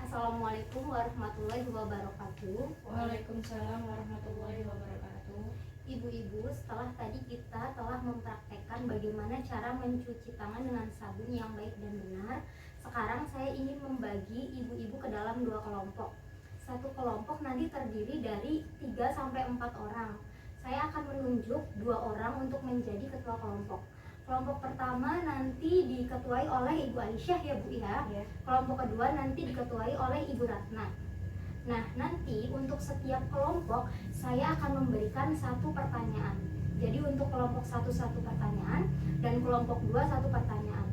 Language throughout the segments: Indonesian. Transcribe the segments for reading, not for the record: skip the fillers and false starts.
Assalamualaikum warahmatullahi wabarakatuh. Waalaikumsalam warahmatullahi wabarakatuh. Ibu-ibu, setelah tadi kita telah mempraktekkan bagaimana cara mencuci tangan dengan sabun yang baik dan benar, sekarang saya ingin membagi ibu-ibu ke dalam dua kelompok. Satu kelompok nanti terdiri dari 3-4 orang. Saya akan menunjuk 2 orang untuk menjadi ketua kelompok. Kelompok pertama nanti diketuai oleh Ibu Aisyah ya Bu ya. Kelompok kedua nanti diketuai oleh Ibu Ratna. Nah, nanti untuk setiap kelompok saya akan memberikan satu pertanyaan. Jadi untuk kelompok 1 satu pertanyaan dan kelompok 2 satu pertanyaan.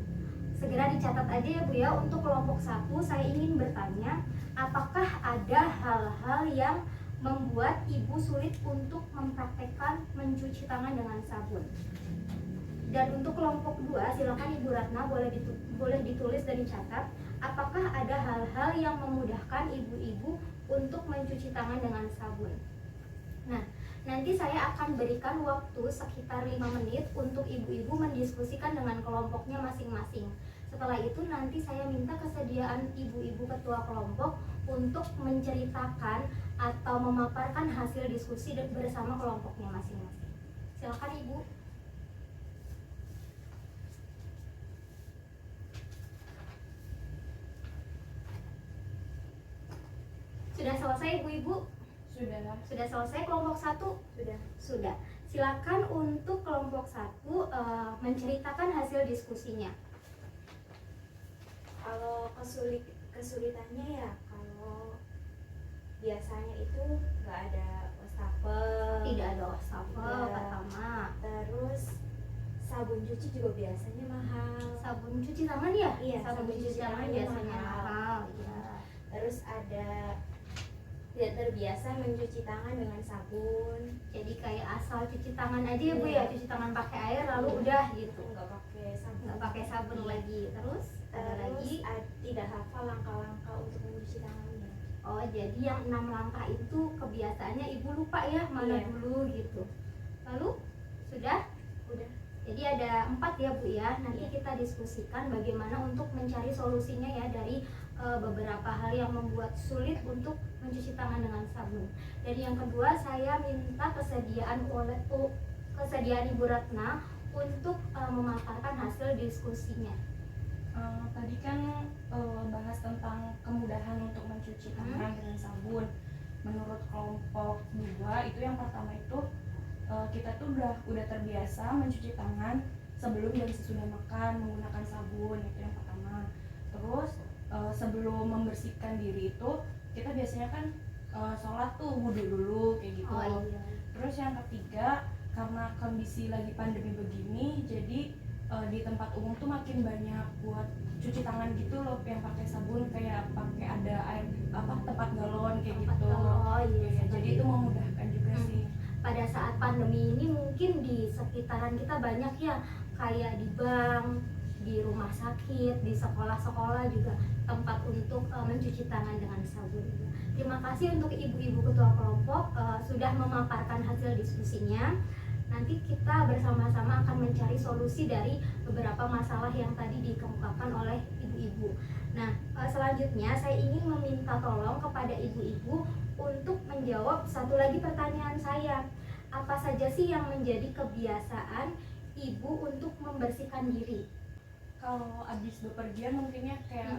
Segera dicatat aja ya Bu ya. Untuk kelompok 1 saya ingin bertanya, apakah ada hal-hal yang membuat Ibu sulit untuk mempraktekkan mencuci tangan dengan sabun? Dan untuk kelompok 2, silakan Ibu Ratna boleh ditulis dan dicatat, apakah ada hal-hal yang memudahkan ibu-ibu untuk mencuci tangan dengan sabun. Nah, nanti saya akan berikan waktu sekitar 5 menit untuk ibu-ibu mendiskusikan dengan kelompoknya masing-masing. Setelah itu nanti saya minta kesediaan ibu-ibu ketua kelompok untuk menceritakan atau memaparkan hasil diskusi bersama kelompoknya masing-masing. Silakan Ibu. Sudah selesai ibu-ibu? Sudah selesai kelompok 1? Sudah. Silakan untuk kelompok 1 menceritakan hasil diskusinya. Kalau kesulitannya ya, kalau biasanya itu nggak ada wastafel. Tidak ada wastafel pertama. Terus sabun cuci juga biasanya mahal. Sabun cuci tangan ya? Iya, sabun cuci tangan biasanya mahal. Ya. Terus ada tidak terbiasa mencuci tangan dengan sabun. Jadi kayak asal cuci tangan aja ya Bu ya, cuci tangan pakai air lalu udah gitu. Nggak pakai sabun. Lagi. Terus ada lagi tidak hafal langkah-langkah untuk mencuci tangannya. Oh, jadi yang 6 langkah itu kebiasaannya Ibu lupa ya mana dulu gitu. Lalu sudah? Udah. Jadi ada 4 ya Bu ya. Nanti kita diskusikan bagaimana untuk mencari solusinya ya dari beberapa hal yang membuat sulit untuk mencuci tangan dengan sabun. Dan yang kedua saya minta kesediaan Ibu Ratna untuk memaparkan hasil diskusinya. Tadi kan bahas tentang kemudahan untuk mencuci tangan dengan sabun. Menurut kelompok 2 itu yang pertama itu kita tuh udah terbiasa mencuci tangan sebelum dan sesudah makan menggunakan sabun, itu yang pertama. Terus sebelum membersihkan diri itu kita biasanya kan sholat tuh wudu dulu kayak gitu. Terus yang ketiga, karena kondisi lagi pandemi begini, jadi di tempat umum tuh makin banyak buat cuci tangan gitu loh, yang pakai sabun, kayak pakai ada air tempat galon kayak gitu. Jadi itu memudahkan juga sih. Pada saat pandemi ini mungkin di sekitaran kita banyak ya, kayak di bank, di rumah sakit, di sekolah-sekolah juga tempat untuk mencuci tangan dengan sabun. Terima kasih untuk ibu-ibu ketua kelompok sudah memaparkan hasil diskusinya. Nanti kita bersama-sama akan mencari solusi dari beberapa masalah yang tadi dikemukakan oleh ibu-ibu. Nah, selanjutnya saya ingin meminta tolong kepada ibu-ibu untuk menjawab satu lagi pertanyaan saya. Apa saja sih yang menjadi kebiasaan ibu untuk membersihkan diri? Kalau habis bepergian mungkinnya kayak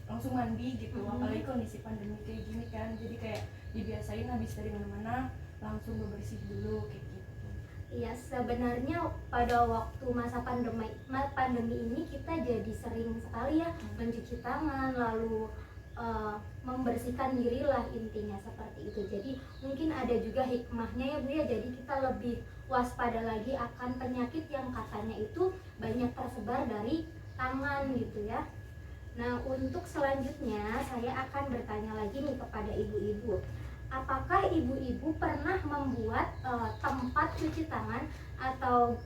langsung mandi gitu, apalagi kondisi pandemi kayak gini kan, jadi kayak dibiasain habis dari mana-mana langsung bebersih dulu kayak gitu. Iya, sebenarnya pada waktu masa pandemi ini kita jadi sering sekali ya mencuci tangan, lalu membersihkan diri lah intinya seperti itu. Jadi mungkin ada juga hikmahnya ya Bu ya, jadi kita lebih waspada lagi akan penyakit yang katanya itu banyak tersebar dari tangan gitu ya. Nah, untuk selanjutnya saya akan bertanya lagi nih kepada ibu-ibu. Apakah ibu-ibu pernah membuat tempat cuci tangan atau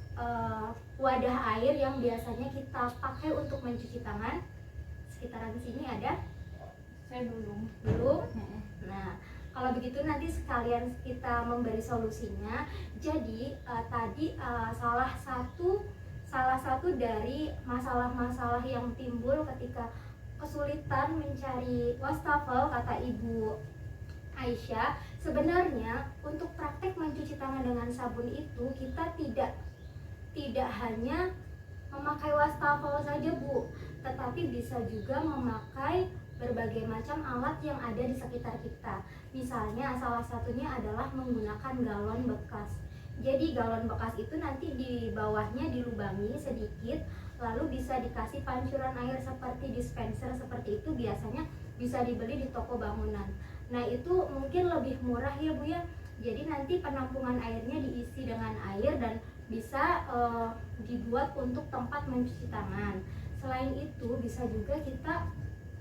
wadah air yang biasanya kita pakai untuk mencuci tangan? Sekitaran sini ada? Saya belum. Nah, kalau begitu nanti sekalian kita memberi solusinya. Jadi tadi salah satu dari masalah-masalah yang timbul ketika kesulitan mencari wastafel, kata Ibu Aisyah, sebenarnya untuk praktek mencuci tangan dengan sabun itu kita tidak hanya memakai wastafel saja, Bu, tetapi bisa juga memakai berbagai macam alat yang ada di sekitar kita. Misalnya salah satunya adalah menggunakan galon bekas. Jadi galon bekas itu nanti di bawahnya dilubangi sedikit, lalu bisa dikasih pancuran air seperti dispenser seperti itu, biasanya bisa dibeli di toko bangunan. Nah itu mungkin lebih murah ya, Bu ya. Jadi nanti penampungan airnya diisi dengan air dan bisa dibuat untuk tempat mencuci tangan. Selain itu bisa juga kita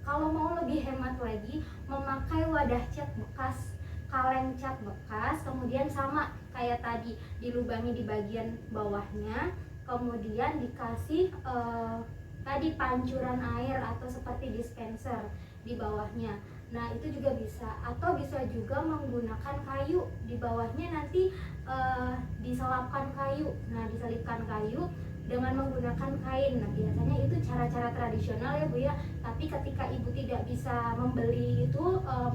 kalau mau lebih hemat lagi memakai wadah cat bekas, kaleng cat bekas, kemudian sama kayak tadi dilubangi di bagian bawahnya, kemudian dikasih tadi pancuran air atau seperti dispenser di bawahnya. Nah itu juga bisa, atau bisa juga menggunakan kayu di bawahnya, nanti diselapkan kayu, nah diselipkan kayu dengan menggunakan kain. Nah biasanya itu cara-cara tradisional ya, Bu ya. Tapi ketika Ibu tidak bisa membeli itu,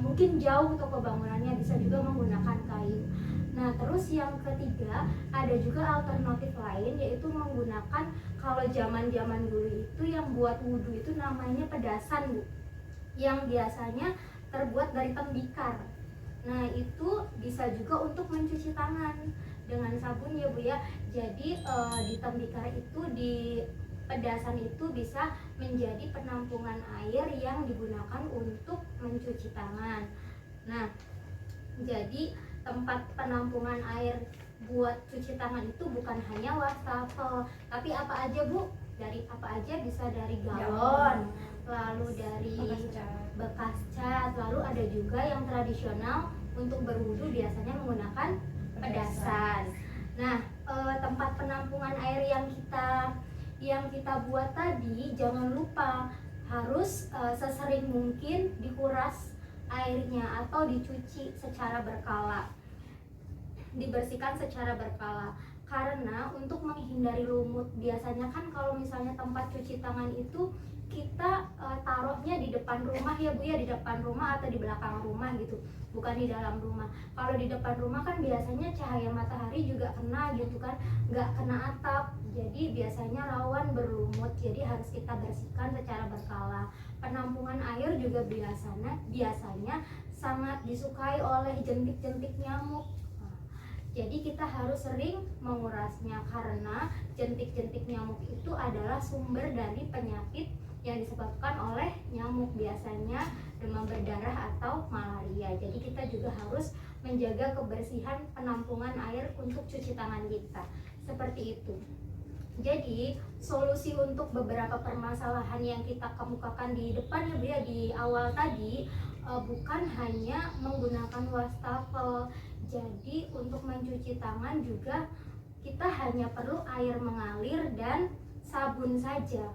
mungkin jauh toko bangunannya, bisa juga menggunakan kayu. Nah terus yang ketiga ada juga alternatif lain, yaitu menggunakan, kalau zaman-zaman dulu itu yang buat wudhu itu namanya pedasan, Bu, yang biasanya terbuat dari tembikar. Nah itu bisa juga untuk mencuci tangan dengan sabun ya, Bu ya. Jadi di tembikar itu, di pedasan itu bisa menjadi penampungan air yang digunakan untuk mencuci tangan. Nah jadi tempat penampungan air buat cuci tangan itu bukan hanya wastafel, tapi apa aja, Bu? Dari apa aja, bisa dari galon, lalu dari bekas cat, lalu ada juga yang tradisional untuk berwudu biasanya menggunakan pedasan. Nah tempat penampungan air yang kita buat tadi, jangan lupa harus sesering mungkin dikuras airnya atau dicuci secara berkala, dibersihkan secara berkala. Karena untuk menghindari lumut, biasanya kan kalau misalnya tempat cuci tangan itu kita taruhnya di depan rumah ya, Bu ya, di depan rumah atau di belakang rumah gitu, bukan di dalam rumah. Kalau di depan rumah kan biasanya cahaya matahari juga kena gitu kan, nggak kena atap, jadi biasanya rawan berlumut, jadi harus kita bersihkan secara berkala. Penampungan air juga biasanya sangat disukai oleh jentik-jentik nyamuk. Jadi kita harus sering mengurasnya, karena jentik-jentik nyamuk itu adalah sumber dari penyakit yang disebabkan oleh nyamuk, biasanya demam berdarah atau malaria. Jadi kita juga harus menjaga kebersihan penampungan air untuk cuci tangan kita, seperti itu. Jadi solusi untuk beberapa permasalahan yang kita kemukakan di depan ya, Bu ya, di awal tadi, bukan hanya menggunakan wastafel. Jadi untuk mencuci tangan juga kita hanya perlu air mengalir dan sabun saja.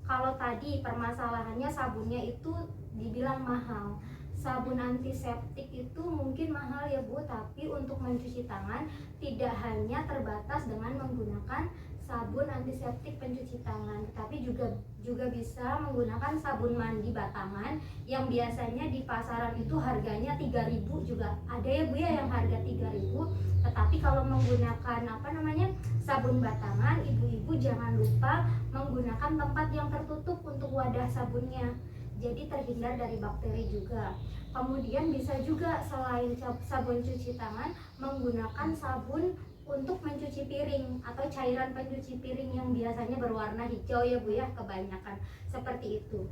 Kalau tadi permasalahannya sabunnya itu dibilang mahal, sabun antiseptik itu mungkin mahal ya, Bu, tapi untuk mencuci tangan tidak hanya terbatas dengan menggunakan sabun antiseptik pencuci tangan, tapi juga bisa menggunakan sabun mandi batangan yang biasanya di pasaran itu harganya 3.000 juga ada ya, Bu ya, yang harga 3.000. Tetapi kalau menggunakan sabun batangan, ibu-ibu jangan lupa menggunakan tempat yang tertutup untuk wadah sabunnya, jadi terhindar dari bakteri juga. Kemudian bisa juga selain sabun cuci tangan, menggunakan sabun untuk mencuci piring atau cairan pencuci piring yang biasanya berwarna hijau ya, Bu ya, kebanyakan seperti itu.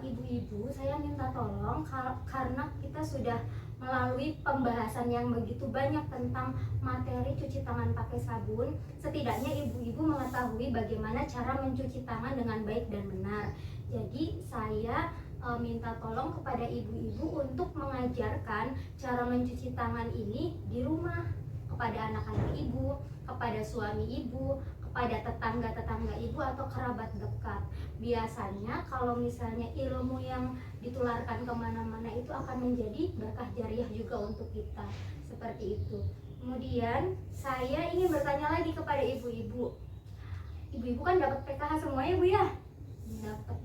Ibu-ibu, saya minta tolong, karena kita sudah melalui pembahasan yang begitu banyak tentang materi cuci tangan pakai sabun, setidaknya ibu-ibu mengetahui bagaimana cara mencuci tangan dengan baik dan benar. Jadi saya minta tolong kepada ibu-ibu untuk mengajarkan cara mencuci tangan ini di rumah, kepada anak-anak ibu, kepada suami ibu, kepada tetangga-tetangga ibu atau kerabat dekat. Biasanya kalau misalnya ilmu yang ditularkan kemana-mana itu akan menjadi berkah jariah juga untuk kita, seperti itu. Kemudian saya ingin bertanya lagi kepada ibu-ibu. Ibu-ibu kan dapat PKH semuanya, Bu ya?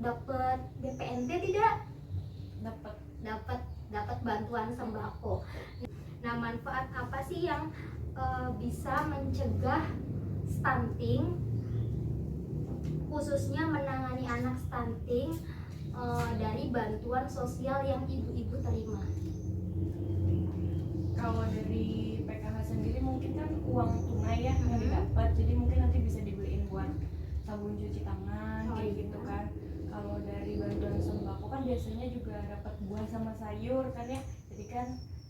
dapat BPNT tidak? Dapat. Dapat bantuan sembako. Nah, manfaat apa sih yang bisa mencegah stunting, khususnya menangani anak stunting dari bantuan sosial yang ibu-ibu terima? Kalau dari PKH sendiri mungkin kan uang tunai ya yang didapat, jadi mungkin nanti bisa dibeliin buat sabun cuci tangan kayak gitu kan. Kalau dari bantuan sembako kan biasanya juga dapat buah sama sayur kan ya, jadi kan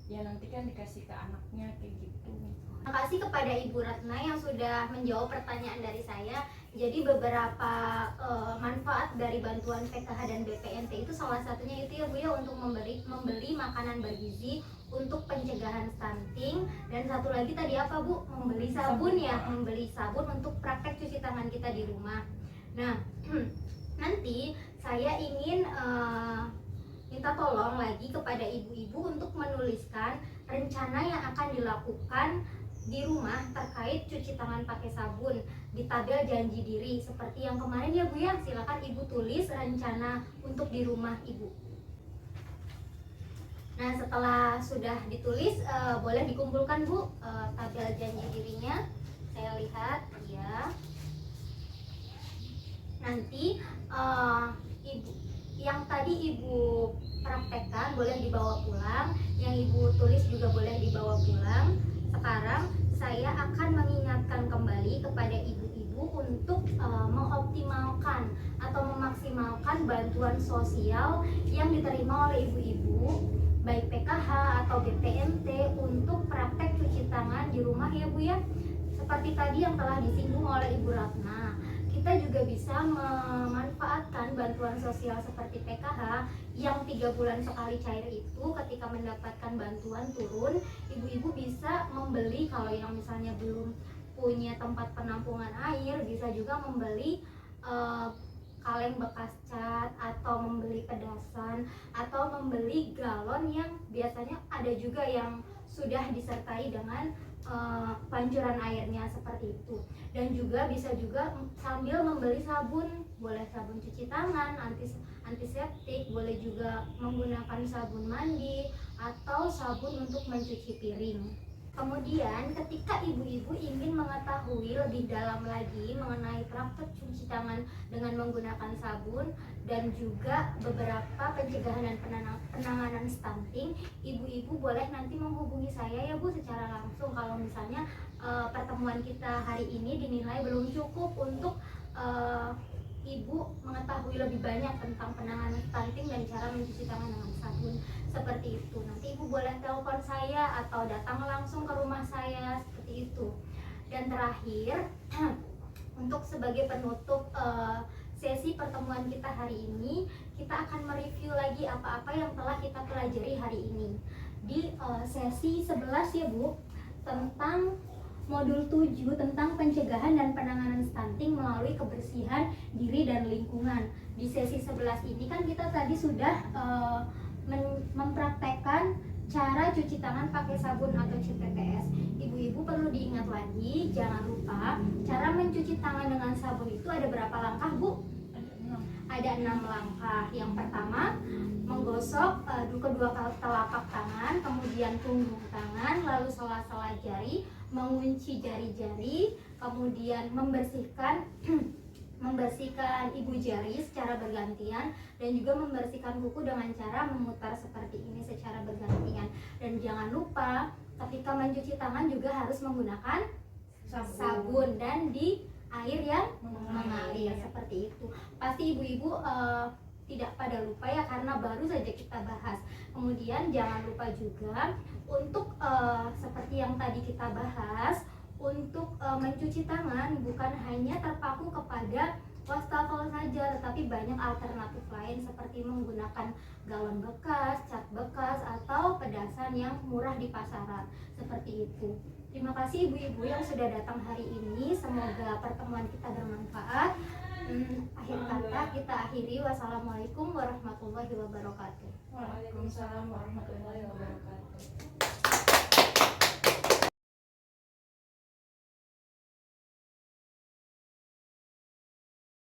ya nanti kan dikasih ke anaknya kayak gitu. Terima kasih kepada Ibu Ratna yang sudah menjawab pertanyaan dari saya. Jadi beberapa manfaat dari bantuan PKH dan BPNT itu salah satunya itu ya Bu ya, untuk membeli makanan bergizi untuk pencegahan stunting, dan satu lagi tadi apa Bu? Membeli sabun ya, membeli sabun untuk praktek cuci tangan kita di rumah. Nah, nanti saya ingin minta tolong lagi kepada ibu-ibu untuk menuliskan rencana yang akan dilakukan di rumah terkait cuci tangan pakai sabun di tabel janji diri seperti yang kemarin ya Bu ya. Silakan Ibu tulis rencana untuk di rumah Ibu. Nah, setelah sudah ditulis boleh dikumpulkan Bu tabel janji dirinya. Saya lihat ya. Nanti Ibu yang tadi Ibu praktekkan boleh dibawa pulang, yang Ibu tulis juga boleh dibawa pulang. Sekarang saya akan mengingatkan kembali kepada ibu-ibu untuk mengoptimalkan atau memaksimalkan bantuan sosial yang diterima oleh ibu-ibu, baik PKH atau BPNT, untuk praktek cuci tangan di rumah ya Bu ya. Seperti tadi yang telah disinggung oleh Ibu Ratna, kita juga bisa memanfaatkan bantuan sosial seperti PKH yang 3 bulan sekali cair itu. Ketika mendapatkan bantuan turun, ibu-ibu bisa membeli, kalau yang misalnya belum punya tempat penampungan air, bisa juga membeli kaleng bekas cat, atau membeli pedasan, atau membeli galon yang biasanya ada juga yang sudah disertai dengan pancuran airnya seperti itu. Dan juga bisa juga sambil membeli sabun, boleh sabun cuci tangan, antiseptik, boleh juga menggunakan sabun mandi atau sabun untuk mencuci piring. Kemudian ketika ibu-ibu ingin mengetahui lebih dalam lagi mengenai praktek cuci tangan dengan menggunakan sabun dan juga beberapa pencegahan dan penanganan stunting, ibu-ibu boleh nanti menghubungi saya ya Bu secara langsung kalau misalnya pertemuan kita hari ini dinilai belum cukup untuk ibu mengetahui lebih banyak tentang penanganan stunting dan cara mencuci tangan dengan sabun seperti itu. Nanti ibu boleh telepon saya atau datang langsung ke rumah saya seperti itu. Dan terakhir untuk sebagai penutup sesi pertemuan kita hari ini, kita akan mereview lagi apa-apa yang telah kita pelajari hari ini di sesi 11 ya Bu, tentang modul 7 tentang pencegahan dan penanganan stunting melalui kebersihan diri dan lingkungan. Di sesi 11 ini kan kita tadi sudah mempraktekkan cara cuci tangan pakai sabun atau CTTS. Ibu-ibu perlu diingat lagi, jangan lupa cara mencuci tangan dengan sabun itu ada berapa langkah Bu? Ada 6 langkah. Yang pertama, menggosok kedua telapak tangan, kemudian punggung tangan, lalu sela-sela jari, mengunci jari-jari, kemudian membersihkan ibu jari secara bergantian, dan juga membersihkan kuku dengan cara memutar seperti ini secara bergantian. Dan jangan lupa ketika mencuci tangan juga harus menggunakan sabun dan di air yang mengalir seperti itu. Pasti ibu-ibu tidak pada lupa ya, karena baru saja kita bahas. Kemudian jangan lupa juga untuk seperti yang tadi kita bahas, untuk mencuci tangan bukan hanya terpaku kepada wastafel saja, tetapi banyak alternatif lain seperti menggunakan galon bekas, cat bekas, atau pedasan yang murah di pasaran seperti itu. Terima kasih ibu-ibu yang sudah datang hari ini. Semoga pertemuan kita bermanfaat. Akhir kata kita akhiri. Wassalamualaikum warahmatullahi wabarakatuh. Waalaikumsalam warahmatullahi wabarakatuh.